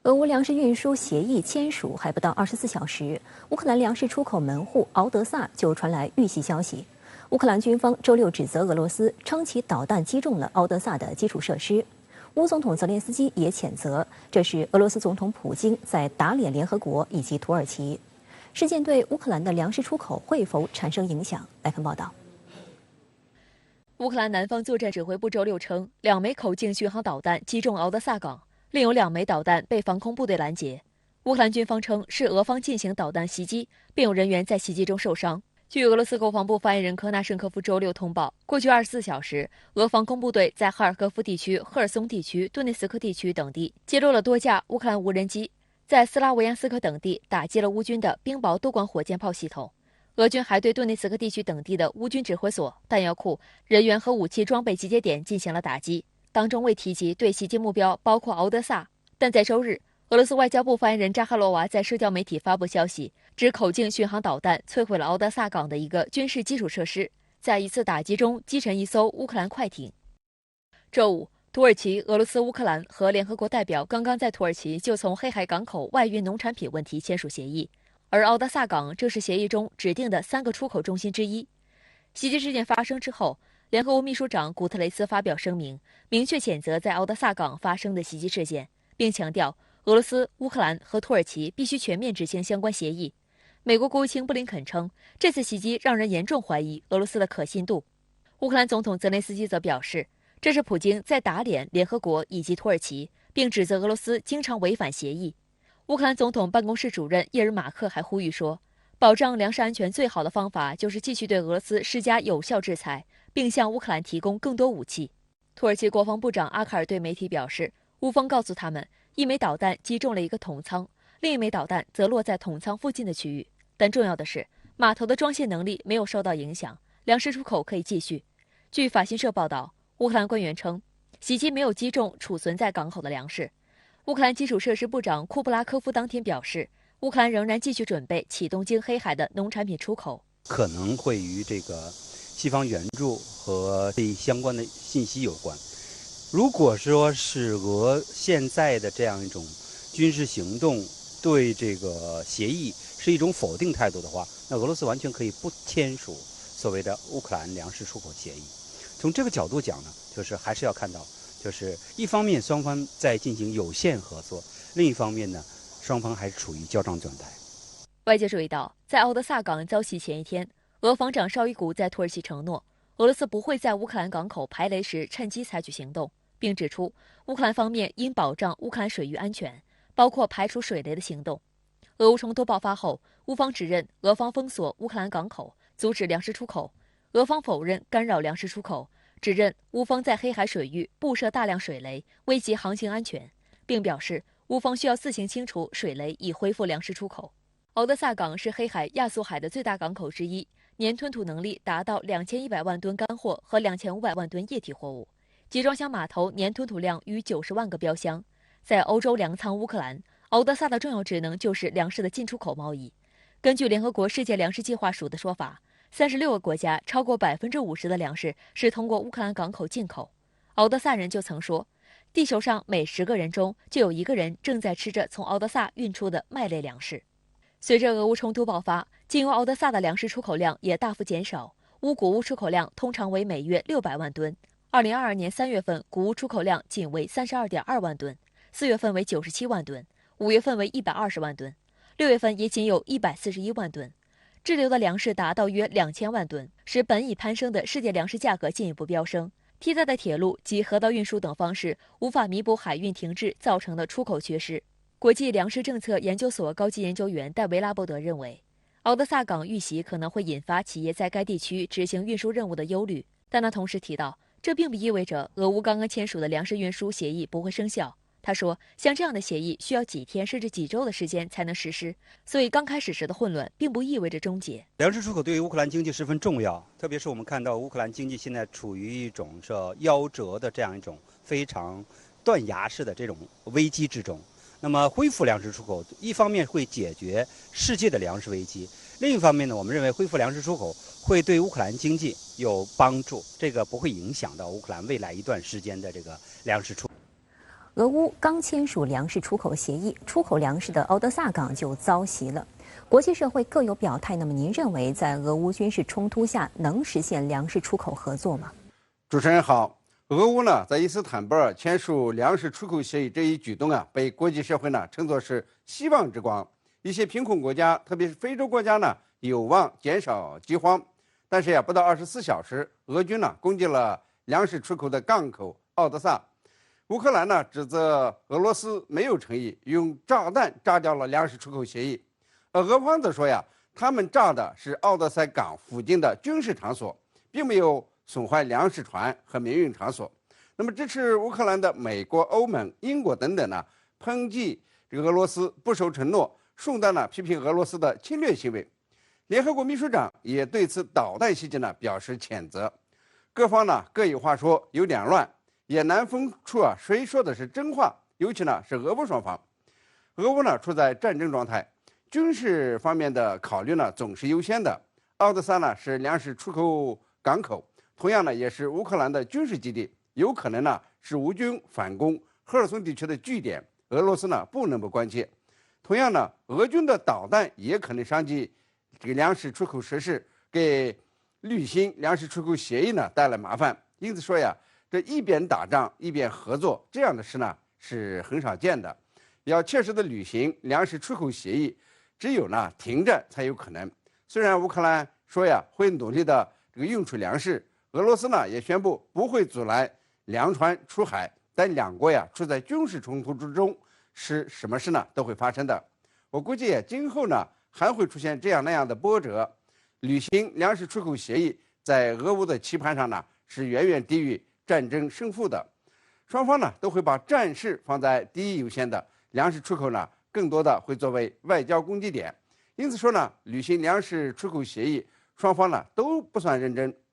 俄乌粮食运输协议签署还不到24小时，乌克兰粮食出口门户敖德萨就传来遇袭消息。乌克兰军方周六指责俄罗斯称其导弹击中了敖德萨的基础设施。乌总统泽连斯基也谴责这是俄罗斯总统普京在打脸联合国以及土耳其。事件对乌克兰的粮食出口会否产生影响？来看报道。乌克兰南方作战指挥部周六称，2枚口径巡航导弹击中敖德萨港。另有2枚导弹被防空部队拦截。乌克兰军方称是俄方进行导弹袭击，并有人员在袭击中受伤。据俄罗斯国防部发言人科纳申科夫周六通报，过去24小时，俄防空部队在哈尔科夫地区、赫尔松地区、顿涅茨克地区等地击落了多架乌克兰无人机，在斯拉维扬斯克等地打击了乌军的冰雹多管火箭炮系统。俄军还对顿涅茨克地区等地的乌军指挥所、弹药库、人员和武器装备集结点进行了打击。当中未提及对袭击目标包括敖德萨，但在周日，俄罗斯外交部发言人扎哈罗娃在社交媒体发布消息，指口径巡航导弹摧毁了敖德萨港的一个军事基础设施，在一次打击中击沉一艘乌克兰快艇。周五，土耳其、俄罗斯、乌克兰和联合国代表刚刚在土耳其就从黑海港口外运农产品问题签署协议，而敖德萨港正是协议中指定的3个出口中心之一。袭击事件发生之后，联合国秘书长古特雷斯发表声明，明确谴责在敖德萨港发生的袭击事件，并强调俄罗斯、乌克兰和土耳其必须全面执行相关协议。美国国务卿布林肯称，这次袭击让人严重怀疑俄罗斯的可信度。乌克兰总统泽连斯基则表示，这是普京在打脸联合国以及土耳其，并指责俄罗斯经常违反协议。乌克兰总统办公室主任叶尔马克还呼吁说，保障粮食安全最好的方法就是继续对俄罗斯施加有效制裁，并向乌克兰提供更多武器。土耳其国防部长阿卡尔对媒体表示，乌方告诉他们，1枚导弹击中了一个桶仓，另1枚导弹则落在桶仓附近的区域。但重要的是，码头的装卸能力没有受到影响，粮食出口可以继续。据法新社报道，乌克兰官员称，袭击没有击中储存在港口的粮食。乌克兰基础设施部长库布拉科夫当天表示，乌克兰仍然继续准备启动经黑海的农产品出口，可能会与这个西方援助和这相关的信息有关。如果说是俄现在的这样一种军事行动对这个协议是一种否定态度的话，那俄罗斯完全可以不签署所谓的乌克兰粮食出口协议。从这个角度讲呢，就是还是要看到，就是一方面双方在进行有限合作，另一方面呢，双方还是处于交战状态。外界注意到，在敖德萨港遭袭前一天，俄防长绍伊古在土耳其承诺，俄罗斯不会在乌克兰港口排雷时趁机采取行动，并指出乌克兰方面应保障乌克兰水域安全，包括排除水雷的行动。俄乌冲突爆发后，乌方指认俄方封锁乌克兰港口，阻止粮食出口；俄方否认干扰粮食出口，指认乌方在黑海水域布设大量水雷，危及航行安全，并表示乌方需要自行清除水雷以恢复粮食出口。敖德萨港是黑海亚速海的最大港口之一，年吞吐能力达到2100万吨干货和2500万吨液体货物，集装箱码头年吞吐量逾90万个标箱。在欧洲粮仓乌克兰，敖德萨的重要职能就是粮食的进出口贸易。根据联合国世界粮食计划署的说法，36个国家超过50%的粮食是通过乌克兰港口进口。敖德萨人就曾说，地球上每10个人中就有1个人正在吃着从敖德萨运出的麦类粮食。随着俄乌冲突爆发，进入敖德萨的粮食出口量也大幅减少，乌谷物出口量通常为每月600万吨。2022年3月份谷物出口量仅为32.2万吨，4月份为97万吨，5月份为120万吨，6月份也仅有141万吨。滞留的粮食达到约2000万吨，使本已攀升的世界粮食价格进一步飙升。替代的铁路及河道运输等方式无法弥补海运停滞造成的出口缺失。国际粮食政策研究所高级研究员戴维拉伯德认为，敖德萨港遇袭可能会引发企业在该地区执行运输任务的忧虑，但他同时提到，这并不意味着俄乌刚刚签署的粮食运输协议不会生效。他说，像这样的协议需要几天甚至几周的时间才能实施，所以刚开始时的混乱并不意味着终结。粮食出口对于乌克兰经济十分重要，特别是我们看到乌克兰经济现在处于一种夭折的这样一种非常断崖式的这种危机之中。那么恢复粮食出口，一方面会解决世界的粮食危机，另一方面呢，我们认为恢复粮食出口会对乌克兰经济有帮助，这个不会影响到乌克兰未来一段时间的这个粮食出口。俄乌刚签署粮食出口协议，出口粮食的敖德萨港就遭袭了。国际社会各有表态，那么您认为在俄乌军事冲突下能实现粮食出口合作吗？主持人好，俄乌呢在伊斯坦布尔签署粮食出口协议这一举动啊，被国际社会呢称作是希望之光。一些贫困国家，特别是非洲国家呢，有望减少饥荒。但是呀，不到24小时，俄军呢攻击了粮食出口的港口敖德萨。乌克兰呢指责俄罗斯没有诚意，用炸弹炸掉了粮食出口协议。而俄方则说呀，他们炸的是敖德萨港附近的军事场所，并没有损坏粮食船和民用场所。那么，支持乌克兰的美国、欧盟、英国等等呢，抨击这个俄罗斯不守承诺，顺带呢批评俄罗斯的侵略行为。联合国秘书长也对此导弹袭击呢表示谴责。各方呢各有话说，有点乱，也难分出啊谁说的是真话。尤其呢是俄乌双方，俄乌呢处在战争状态，军事方面的考虑呢总是优先的。敖德萨呢是粮食出口港口，同样呢也是乌克兰的军事基地，有可能呢是乌军反攻赫尔松地区的据点，俄罗斯呢不能不关切。同样呢，俄军的导弹也可能伤及这个粮食出口实施，给履行粮食出口协议呢带来麻烦。因此说呀，这一边打仗一边合作这样的事呢是很少见的。要切实的履行粮食出口协议，只有呢停战才有可能。虽然乌克兰说呀会努力的这个运出粮食，俄罗斯呢也宣布不会阻拦粮船出海，但两国呀处在军事冲突之中，是什么事呢都会发生的。我估计今后呢还会出现这样那样的波折。履行粮食出口协议在俄乌的棋盘上呢是远远低于战争胜负的，双方呢都会把战事放在第一优先的，粮食出口呢更多的会作为外交攻击点。因此说呢，履行粮食出口协议，双方呢都不算认真。